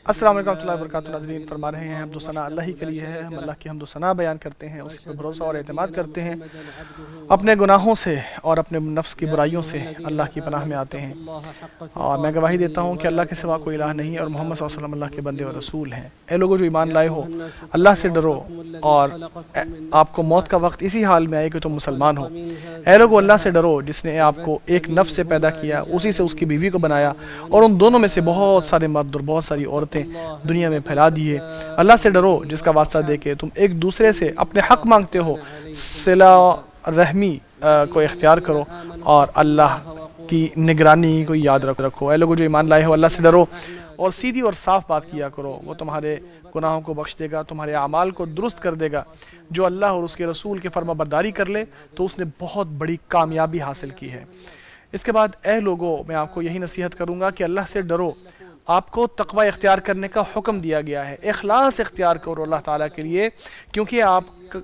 السلام علیکم ورحمۃ اللہ وبرکاتہ ناظرین، فرما رہے ہیں حمد و ثنا اللہ ہی کے لیے ہے۔ ہم اللہ کی حمد و ثنا بیان کرتے ہیں، اس پہ بھروسہ اور اعتماد کرتے ہیں، اپنے گناہوں سے اور اپنے نفس کی برائیوں سے اللہ کی پناہ میں آتے ہیں، اور میں گواہی دیتا ہوں کہ اللہ کے سوا کوئی الہ نہیں، اور محمد صلی اللہ علیہ وسلم اللہ کے بندے اور رسول ہیں۔ اے لوگوں جو ایمان لائے ہو، اللہ سے ڈرو، اور آپ کو موت کا وقت اسی حال میں آئے کہ تم مسلمان ہو۔ اے لوگوں اللہ سے ڈرو جس نے آپ کو ایک نفس سے پیدا کیا، اسی سے اس کی بیوی کو بنایا، اور ان دونوں میں سے بہت سارے مرد اور بہت ساری عورتیں دنیا میں پھیلا دیے۔ اللہ سے ڈرو جس کا واسطہ دے کے تم ایک دوسرے سے اپنے حق مانگتے ہو، صلہ رحمی کو اختیار کرو، اور اللہ کی نگرانی کو یاد رکھو۔ اے لوگوں جو ایمان لائے ہو، اللہ سے ڈرو اور سیدھی اور صاف بات کیا کرو، وہ تمہارے گناہوں کو بخش دے گا، تمہارے اعمال کو درست کر دے گا۔ جو اللہ اور اس کے رسول کے فرما برداری کر لے تو اس نے بہت بڑی کامیابی حاصل کی ہے۔ اس کے بعد اے لوگوں، میں آپ کو یہی نصیحت کروں گا کہ اللہ سے ڈرو۔ آپ کو تقوی اختیار کرنے کا حکم دیا گیا ہے، اخلاص اختیار کرو اللہ تعالیٰ کے لیے، کیونکہ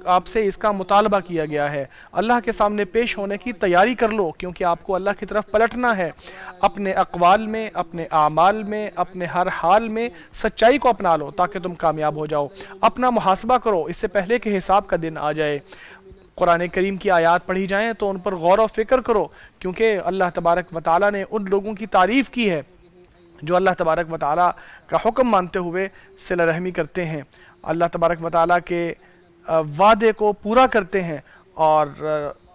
آپ سے اس کا مطالبہ کیا گیا ہے۔ اللہ کے سامنے پیش ہونے کی تیاری کر لو، کیونکہ آپ کو اللہ کی طرف پلٹنا ہے۔ اپنے اقوال میں، اپنے اعمال میں، اپنے ہر حال میں سچائی کو اپنا لو تاکہ تم کامیاب ہو جاؤ۔ اپنا محاسبہ کرو اس سے پہلے کہ حساب کا دن آ جائے۔ قرآن کریم کی آیات پڑھی جائیں تو ان پر غور و فکر کرو، کیونکہ اللہ تبارک و تعالیٰ نے ان لوگوں کی تعریف کی ہے جو اللہ تبارک و تعالیٰ کا حکم مانتے ہوئے صلہ رحمی کرتے ہیں، اللہ تبارک و تعالیٰ کے وعدے کو پورا کرتے ہیں، اور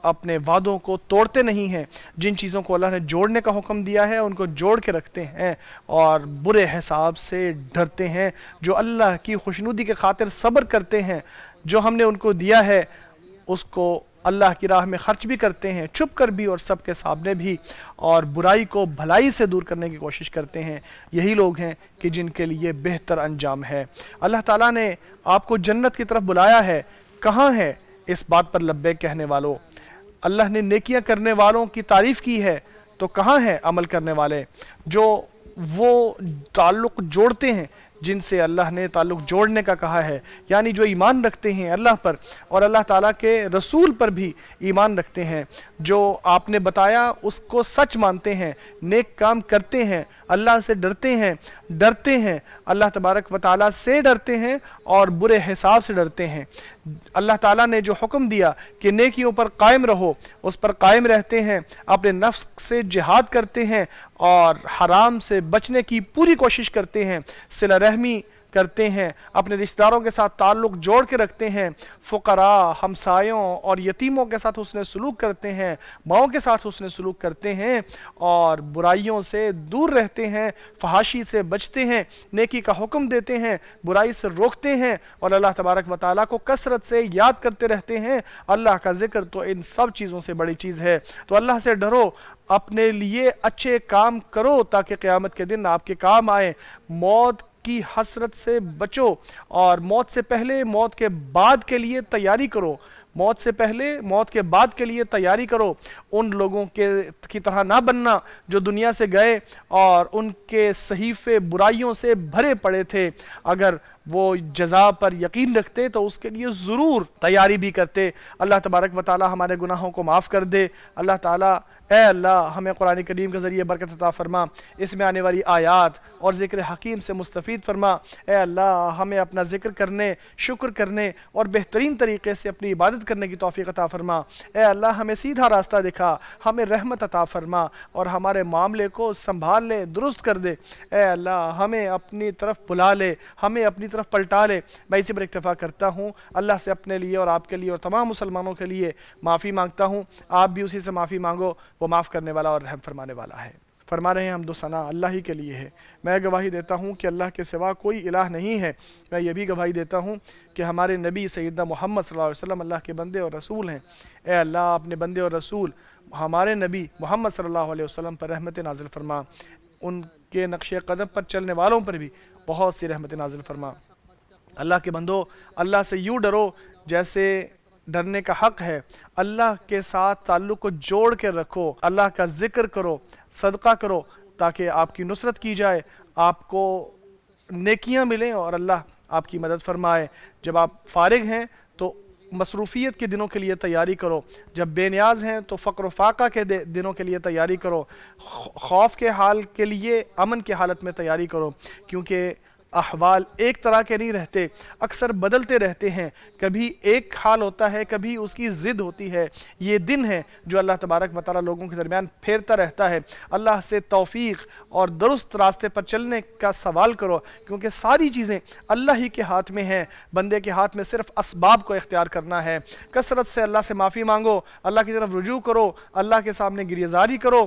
اپنے وعدوں کو توڑتے نہیں ہیں۔ جن چیزوں کو اللہ نے جوڑنے کا حکم دیا ہے ان کو جوڑ کے رکھتے ہیں، اور برے حساب سے ڈرتے ہیں۔ جو اللہ کی خوشنودی کے خاطر صبر کرتے ہیں، جو ہم نے ان کو دیا ہے اس کو اللہ کی راہ میں خرچ بھی کرتے ہیں، چھپ کر بھی اور سب کے سامنے بھی، اور برائی کو بھلائی سے دور کرنے کی کوشش کرتے ہیں۔ یہی لوگ ہیں کہ جن کے لیے بہتر انجام ہے۔ اللہ تعالیٰ نے آپ کو جنت کی طرف بلایا ہے، کہاں ہے اس بات پر لبیک کہنے والوں؟ اللہ نے نیکیاں کرنے والوں کی تعریف کی ہے، تو کہاں ہیں عمل کرنے والے جو وہ تعلق جوڑتے ہیں جن سے اللہ نے تعلق جوڑنے کا کہا ہے، یعنی جو ایمان رکھتے ہیں اللہ پر اور اللہ تعالیٰ کے رسول پر بھی ایمان رکھتے ہیں، جو آپ نے بتایا اس کو سچ مانتے ہیں، نیک کام کرتے ہیں، اللہ سے ڈرتے ہیں، اللہ تبارک و تعالیٰ سے ڈرتے ہیں اور برے حساب سے ڈرتے ہیں۔ اللہ تعالیٰ نے جو حکم دیا کہ نیکیوں پر قائم رہو، اس پر قائم رہتے ہیں، اپنے نفس سے جہاد کرتے ہیں، اور حرام سے بچنے کی پوری کوشش کرتے ہیں، صلہ رحمی کرتے ہیں، اپنے رشتہ داروں کے ساتھ تعلق جوڑ کے رکھتے ہیں، فقراء، ہمسایوں اور یتیموں کے ساتھ حسن سلوک کرتے ہیں، ماؤں کے ساتھ حسن سلوک کرتے ہیں، اور برائیوں سے دور رہتے ہیں، فحاشی سے بچتے ہیں، نیکی کا حکم دیتے ہیں، برائی سے روکتے ہیں، اور اللہ تبارک و تعالیٰ کو کثرت سے یاد کرتے رہتے ہیں۔ اللہ کا ذکر تو ان سب چیزوں سے بڑی چیز ہے۔ تو اللہ سے ڈرو، اپنے لیے اچھے کام کرو تاکہ قیامت کے دن آپ کے کام آئے۔ موت کی حسرت سے بچو، اور موت سے پہلے موت کے بعد کے لیے تیاری کرو۔ موت سے پہلے موت کے بعد کے لیے تیاری کرو۔ ان لوگوں کی طرح نہ بننا جو دنیا سے گئے اور ان کے صحیفے برائیوں سے بھرے پڑے تھے۔ اگر وہ جزا پر یقین رکھتے تو اس کے لیے ضرور تیاری بھی کرتے۔ اللہ تبارک و تعالی ہمارے گناہوں کو معاف کر دے۔ اللہ تعالی اے اللہ ہمیں قرآن کریم کے ذریعے برکت عطا فرما، اس میں آنے والی آیات اور ذکر حکیم سے مستفید فرما۔ اے اللہ ہمیں اپنا ذکر کرنے، شکر کرنے اور بہترین طریقے سے اپنی عبادت کرنے کی توفیق عطا فرما۔ اے اللہ ہمیں سیدھا راستہ دکھا، ہمیں رحمت عطا فرما، اور ہمارے معاملے کو سنبھال لے، درست کر دے۔ اے اللہ ہمیں اپنی طرف بلا لے، ہمیں اپنی طرف پلٹا لے۔ میں اسی پر اکتفا کرتا ہوں، اللہ سے اپنے لیے اور آپ کے لیے اور تمام مسلمانوں کے لیے معافی مانگتا ہوں۔ آپ بھی اسی سے معافی مانگو، وہ معاف کرنے والا اور رحم فرمانے والا ہے۔ فرما رہے ہیں حمد و ثنا اللہ ہی کے لیے ہے۔ میں گواہی دیتا ہوں کہ اللہ کے سوا کوئی الہ نہیں ہے۔ میں یہ بھی گواہی دیتا ہوں کہ ہمارے نبی سیدنا محمد صلی اللہ علیہ وسلم اللہ کے بندے اور رسول ہیں۔ اے اللہ اپنے بندے اور رسول ہمارے نبی محمد صلی اللہ علیہ وسلم پر رحمت نازل فرما، ان کے نقش قدم پر چلنے والوں پر بھی بہت سی رحمت نازل فرما۔ اللہ کے بندو، اللہ سے یوں ڈرو جیسے ڈرنے کا حق ہے۔ اللہ کے ساتھ تعلق کو جوڑ کے رکھو، اللہ کا ذکر کرو، صدقہ کرو تاکہ آپ کی نصرت کی جائے، آپ کو نیکیاں ملیں اور اللہ آپ کی مدد فرمائے۔ جب آپ فارغ ہیں تو مصروفیت کے دنوں کے لیے تیاری کرو، جب بے نیاز ہیں تو فقر و فاقہ کے دنوں کے لیے تیاری کرو، خوف کے حال کے لیے امن کی حالت میں تیاری کرو، کیونکہ احوال ایک طرح کے نہیں رہتے، اکثر بدلتے رہتے ہیں، کبھی ایک حال ہوتا ہے، کبھی اس کی ضد ہوتی ہے۔ یہ دن ہے جو اللہ تبارک و تعالیٰ لوگوں کے درمیان پھیرتا رہتا ہے۔ اللہ سے توفیق اور درست راستے پر چلنے کا سوال کرو، کیونکہ ساری چیزیں اللہ ہی کے ہاتھ میں ہیں، بندے کے ہاتھ میں صرف اسباب کو اختیار کرنا ہے۔ کثرت سے اللہ سے معافی مانگو، اللہ کی طرف رجوع کرو، اللہ کے سامنے گریزاری کرو،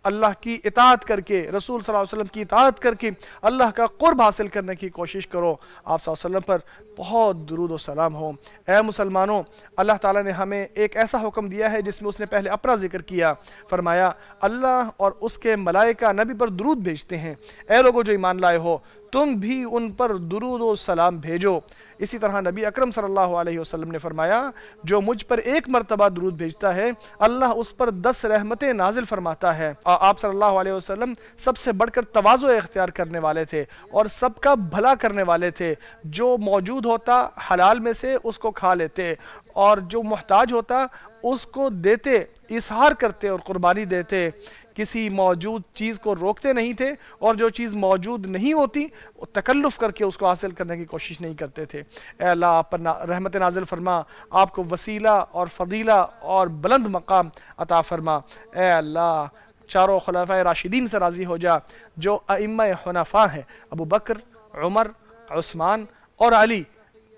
اللہ کی اطاعت کر کے، رسول صلی اللہ علیہ وسلم کی اطاعت کر کے اللہ کا قرب حاصل کرنے کی کوشش کرو۔ آپ صلی اللہ علیہ وسلم پر بہت درود و سلام ہو۔ اے مسلمانوں، اللہ تعالیٰ نے ہمیں ایک ایسا حکم دیا ہے جس میں اس نے پہلے اپنا ذکر کیا، فرمایا اللہ اور اس کے ملائکہ نبی پر درود بھیجتے ہیں، اے لوگو جو ایمان لائے ہو تم بھی ان پر درود و سلام بھیجو۔ اسی طرح نبی اکرم صلی اللہ علیہ وسلم نے فرمایا جو مجھ پر ایک مرتبہ درود بھیجتا ہے اللہ اس پر 10 رحمتیں نازل فرماتا ہے۔ آپ صلی اللہ علیہ وسلم سب سے بڑھ کر تواضع اختیار کرنے والے تھے اور سب کا بھلا کرنے والے تھے۔ جو موجود ہوتا حلال میں سے اس کو کھا لیتے، اور جو محتاج ہوتا اس کو دیتے، اظہار کرتے اور قربانی دیتے، کسی موجود چیز کو روکتے نہیں تھے، اور جو چیز موجود نہیں ہوتی تکلف کر کے اس کو حاصل کرنے کی کوشش نہیں کرتے تھے۔ اے اللہ آپ پر رحمت نازل فرما، آپ کو وسیلہ اور فضیلہ اور بلند مقام عطا فرما۔ اے اللہ چاروں خلفائے راشدین سے راضی ہو جا، جو ائمہ حنفاء ہیں، ابو بکر، عمر، عثمان اور علی،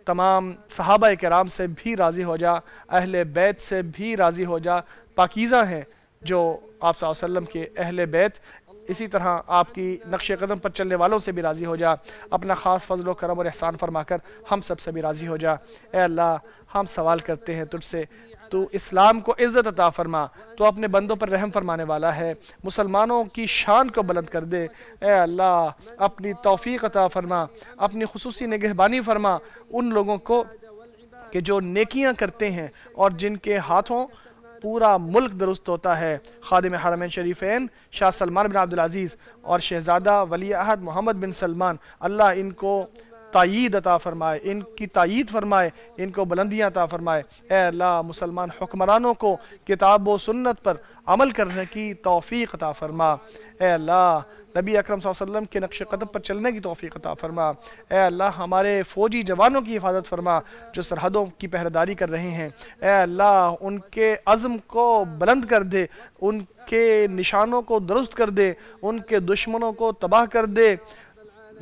تمام صحابہ کرام سے بھی راضی ہو جا، اہل بیت سے بھی راضی ہو جا، پاکیزہ ہیں جو آپ صلی اللہ علیہ وسلم کے اہل بیت، اسی طرح آپ کی نقش قدم پر چلنے والوں سے بھی راضی ہو جا، اپنا خاص فضل و کرم اور احسان فرما کر ہم سب سے بھی راضی ہو جا۔ اے اللہ ہم سوال کرتے ہیں تجھ سے، تو اسلام کو عزت عطا فرما، تو اپنے بندوں پر رحم فرمانے والا ہے، مسلمانوں کی شان کو بلند کر دے۔ اے اللہ اپنی توفیق عطا فرما، اپنی خصوصی نگہبانی فرما ان لوگوں کو کہ جو نیکیاں کرتے ہیں اور جن کے ہاتھوں پورا ملک درست ہوتا ہے۔ خادم حرمین شریفین شاہ سلمان بن عبدالعزیز اور شہزادہ ولی عہد محمد بن سلمان، اللہ ان کو تائید عطا فرمائے، ان کی تائید فرمائے، ان کو بلندیاں عطا فرمائے۔ اے اللہ مسلمان حکمرانوں کو کتاب و سنت پر عمل کرنے کی توفیق عطا فرما۔ اے اللہ نبی اکرم صلی اللہ علیہ وسلم کے نقش قدم پر چلنے کی توفیق عطا فرما۔ اے اللہ ہمارے فوجی جوانوں کی حفاظت فرما جو سرحدوں کی پہرےداری کر رہے ہیں۔ اے اللہ ان کے عزم کو بلند کر دے، ان کے نشانوں کو درست کر دے، ان کے دشمنوں کو تباہ کر دے،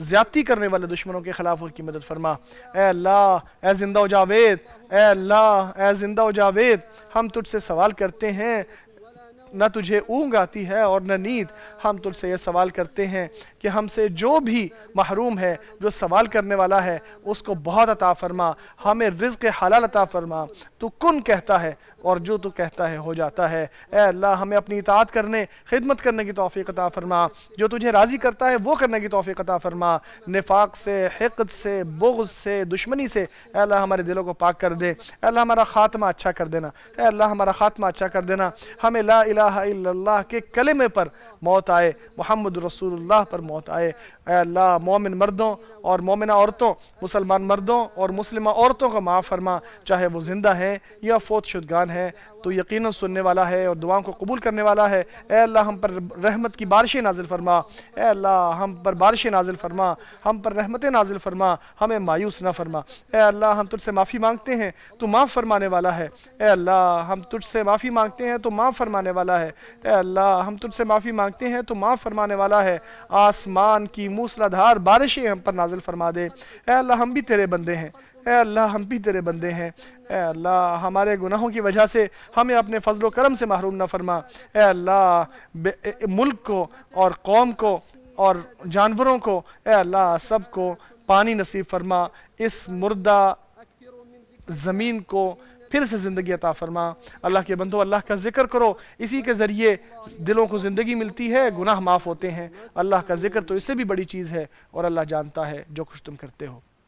زیادتی کرنے والے دشمنوں کے خلاف ان کی مدد فرما۔ اے اللہ اے زندہ و جاوید، اے اللہ اے زندہ و جاوید، ہم تجھ سے سوال کرتے ہیں، نہ تجھے اونگ آتی ہے اور نہ نیند، ہم تجھ سے یہ سوال کرتے ہیں کہ ہم سے جو بھی محروم ہے، جو سوال کرنے والا ہے اس کو بہت عطا فرما، ہمیں رزق حلال عطا فرما۔ تو کن کہتا ہے اور جو تو کہتا ہے ہو جاتا ہے۔ اے اللہ ہمیں اپنی اطاعت کرنے، خدمت کرنے کی توفیق عطا فرما، جو تجھے راضی کرتا ہے وہ کرنے کی توفیق عطا فرما، نفاق سے، حقد سے، بغض سے، دشمنی سے اے اللہ ہمارے دلوں کو پاک کر دے۔ اے اللہ ہمارا خاتمہ اچھا کر دینا، اے اللہ ہمارا خاتمہ اچھا کر دینا، ہمیں لا الہ الا اللہ کے کلمے پر موت آئے، محمد رسول اللہ پر موت آئے۔ اے اللہ مومن مردوں اور مومنہ عورتوں، مسلمان مردوں اور مسلمہ عورتوں کو معاف فرما، چاہے وہ زندہ ہیں یا فوت شدگان ہیں، تو یقیناً سننے والا ہے اور دعاؤں کو قبول کرنے والا ہے۔ اے اللہ ہم پر رحمت کی بارشیں نازل فرما، اے اللہ ہم پر بارشیں نازل فرما، ہم پر رحمتیں نازل فرما، ہمیں مایوس نہ فرما۔ اے اللہ ہم تجھ سے معافی مانگتے ہیں، تو معاف فرمانے والا ہے۔ اے اللہ ہم تجھ سے معافی مانگتے ہیں، تو معاف فرمانے والا ہے۔ اے اللہ ہم تجھ سے معافی مانگتے ہیں، تو معاف فرمانے والا ہے۔ آسمان کی موسلادھار بارشیں ہم پر نازل فرما دے۔ اے اللہ ہم بھی تیرے بندے ہیں، اے اللہ ہم بھی تیرے بندے ہیں۔ اے اللہ ہمارے گناہوں کی وجہ سے ہمیں اپنے فضل و کرم سے محروم نہ فرما۔ اے اللہ ملک کو اور قوم کو اور جانوروں کو اے اللہ سب کو پانی نصیب فرما، اس مردہ زمین کو پھر سے زندگی عطا فرما۔ اللہ کے بندو اللہ کا ذکر کرو، اسی کے ذریعے دلوں کو زندگی ملتی ہے، گناہ معاف ہوتے ہیں۔ اللہ کا ذکر تو اس سے بھی بڑی چیز ہے، اور اللہ جانتا ہے جو کچھ تم کرتے ہو۔